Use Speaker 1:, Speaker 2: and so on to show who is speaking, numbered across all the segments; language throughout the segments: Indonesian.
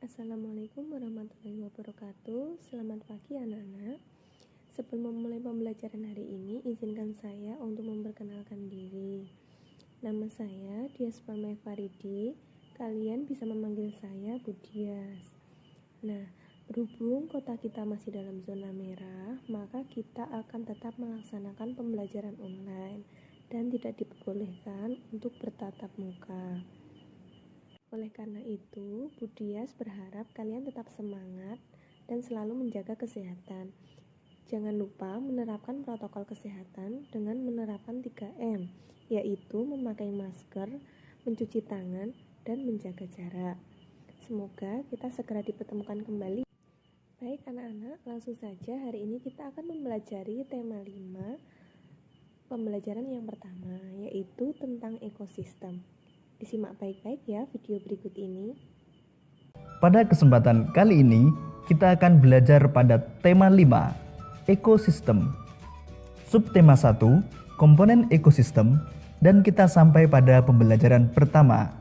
Speaker 1: Assalamualaikum warahmatullahi wabarakatuh. Selamat pagi anak-anak. Sebelum memulai pembelajaran hari ini, izinkan saya untuk memperkenalkan diri. Nama saya Dias Parmai Faridi. Kalian bisa memanggil saya Bu Dias. Nah, berhubung kota kita masih dalam zona merah, maka kita akan tetap melaksanakan pembelajaran online dan tidak diperbolehkan untuk bertatap muka. Oleh karena itu, Bu Dias berharap kalian tetap semangat dan selalu menjaga kesehatan. Jangan lupa menerapkan protokol kesehatan dengan menerapkan 3M, yaitu memakai masker, mencuci tangan, dan menjaga jarak. Semoga kita segera dipertemukan kembali. Baik anak-anak, langsung saja hari ini kita akan mempelajari tema 5 pembelajaran yang pertama, yaitu tentang ekosistem. Disimak baik-baik ya video berikut ini.
Speaker 2: Pada kesempatan kali ini, kita akan belajar pada tema 5, ekosistem. Subtema 1, komponen ekosistem, dan kita sampai pada pembelajaran pertama.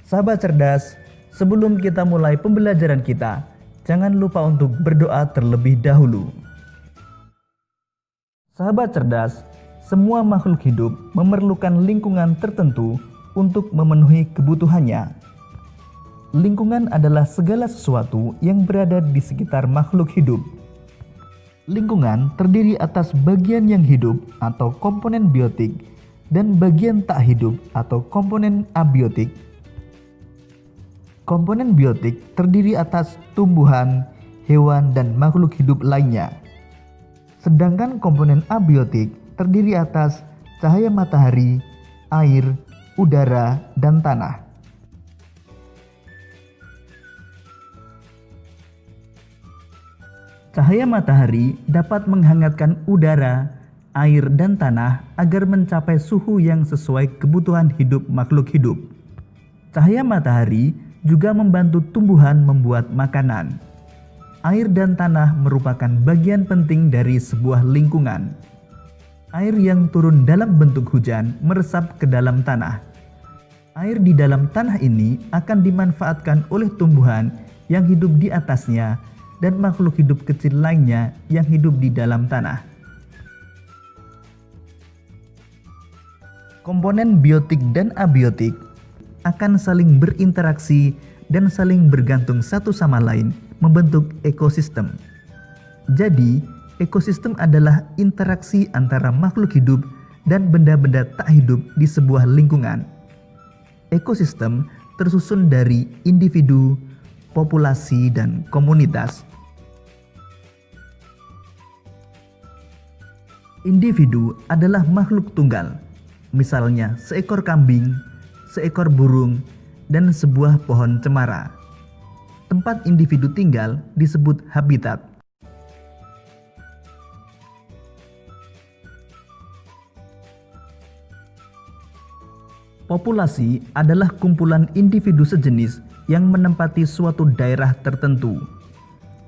Speaker 2: Sahabat cerdas, sebelum kita mulai pembelajaran kita, jangan lupa untuk berdoa terlebih dahulu. Sahabat cerdas, semua makhluk hidup memerlukan lingkungan tertentu untuk memenuhi kebutuhannya. Lingkungan adalah segala sesuatu yang berada di sekitar makhluk hidup. Lingkungan terdiri atas bagian yang hidup atau komponen biotik dan bagian tak hidup atau komponen abiotik. Komponen biotik terdiri atas tumbuhan, hewan, dan makhluk hidup lainnya. Sedangkan komponen abiotik terdiri atas cahaya matahari, air, udara, dan tanah. Cahaya matahari dapat menghangatkan udara, air, dan tanah agar mencapai suhu yang sesuai kebutuhan hidup makhluk hidup. Cahaya matahari juga membantu tumbuhan membuat makanan. Air dan tanah merupakan bagian penting dari sebuah lingkungan. Air yang turun dalam bentuk hujan meresap ke dalam tanah. Air di dalam tanah ini akan dimanfaatkan oleh tumbuhan yang hidup di atasnya dan makhluk hidup kecil lainnya yang hidup di dalam tanah. Komponen biotik dan abiotik akan saling berinteraksi dan saling bergantung satu sama lain membentuk ekosistem. Jadi, ekosistem adalah interaksi antara makhluk hidup dan benda-benda tak hidup di sebuah lingkungan. Ekosistem tersusun dari individu, populasi, dan komunitas. Individu adalah makhluk tunggal, misalnya seekor kambing, seekor burung, dan sebuah pohon cemara. Tempat individu tinggal disebut habitat. Populasi adalah kumpulan individu sejenis yang menempati suatu daerah tertentu.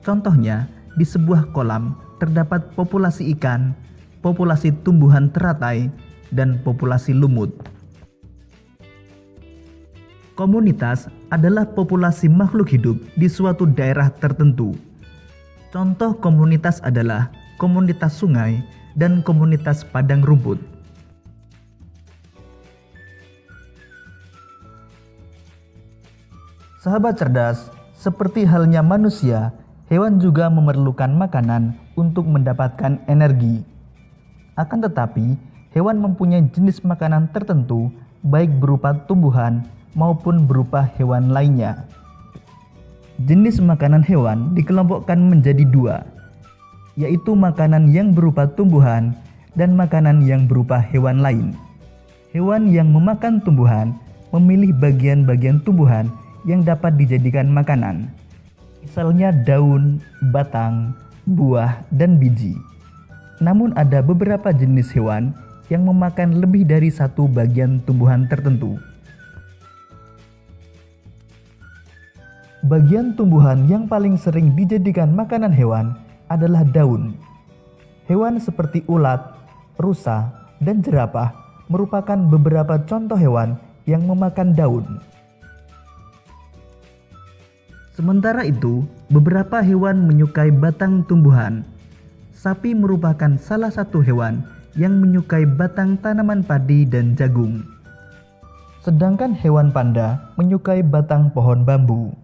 Speaker 2: Contohnya, di sebuah kolam terdapat populasi ikan, populasi tumbuhan teratai, dan populasi lumut. Komunitas adalah populasi makhluk hidup di suatu daerah tertentu. Contoh komunitas adalah komunitas sungai dan komunitas padang rumput. Sahabat cerdas, seperti halnya manusia, hewan juga memerlukan makanan untuk mendapatkan energi. Akan tetapi, hewan mempunyai jenis makanan tertentu, baik berupa tumbuhan maupun berupa hewan lainnya. Jenis makanan hewan dikelompokkan menjadi 2, yaitu makanan yang berupa tumbuhan dan makanan yang berupa hewan lain. Hewan yang memakan tumbuhan memilih bagian-bagian tumbuhan yang dapat dijadikan makanan, misalnya daun, batang, buah, dan biji. Namun ada beberapa jenis hewan yang memakan lebih dari satu bagian tumbuhan tertentu. Bagian tumbuhan yang paling sering dijadikan makanan hewan adalah daun. Hewan seperti ulat, rusa, dan jerapah merupakan beberapa contoh hewan yang memakan daun. Sementara itu, beberapa hewan menyukai batang tumbuhan. Sapi merupakan salah satu hewan yang menyukai batang tanaman padi dan jagung. Sedangkan hewan panda menyukai batang pohon bambu.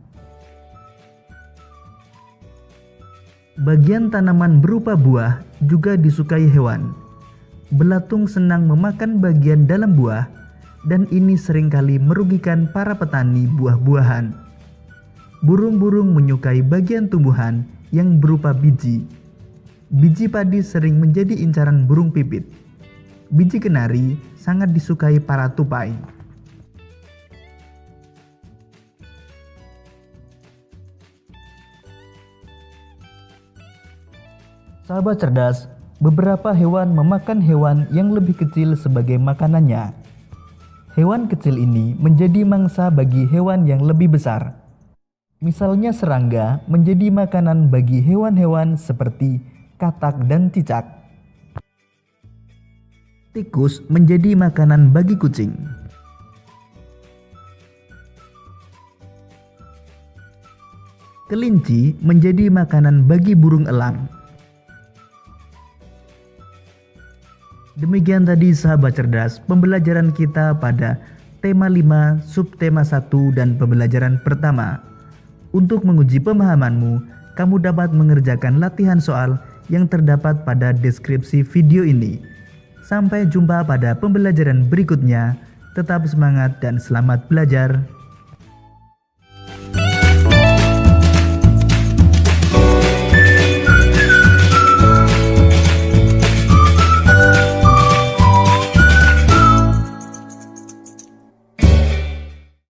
Speaker 2: Bagian tanaman berupa buah juga disukai hewan. Belatung senang memakan bagian dalam buah, dan ini seringkali merugikan para petani buah-buahan. Burung-burung menyukai bagian tumbuhan yang berupa biji. Biji padi sering menjadi incaran burung pipit. Biji kenari sangat disukai para tupai. Sahabat cerdas, beberapa hewan memakan hewan yang lebih kecil sebagai makanannya. Hewan kecil ini menjadi mangsa bagi hewan yang lebih besar. Misalnya serangga menjadi makanan bagi hewan-hewan seperti katak dan cicak. Tikus menjadi makanan bagi kucing. Kelinci menjadi makanan bagi burung elang. Demikian tadi sahabat cerdas pembelajaran kita pada tema 5, subtema 1 dan pembelajaran pertama. Untuk menguji pemahamanmu, kamu dapat mengerjakan latihan soal yang terdapat pada deskripsi video ini. Sampai jumpa pada pembelajaran berikutnya. Tetap semangat dan selamat belajar.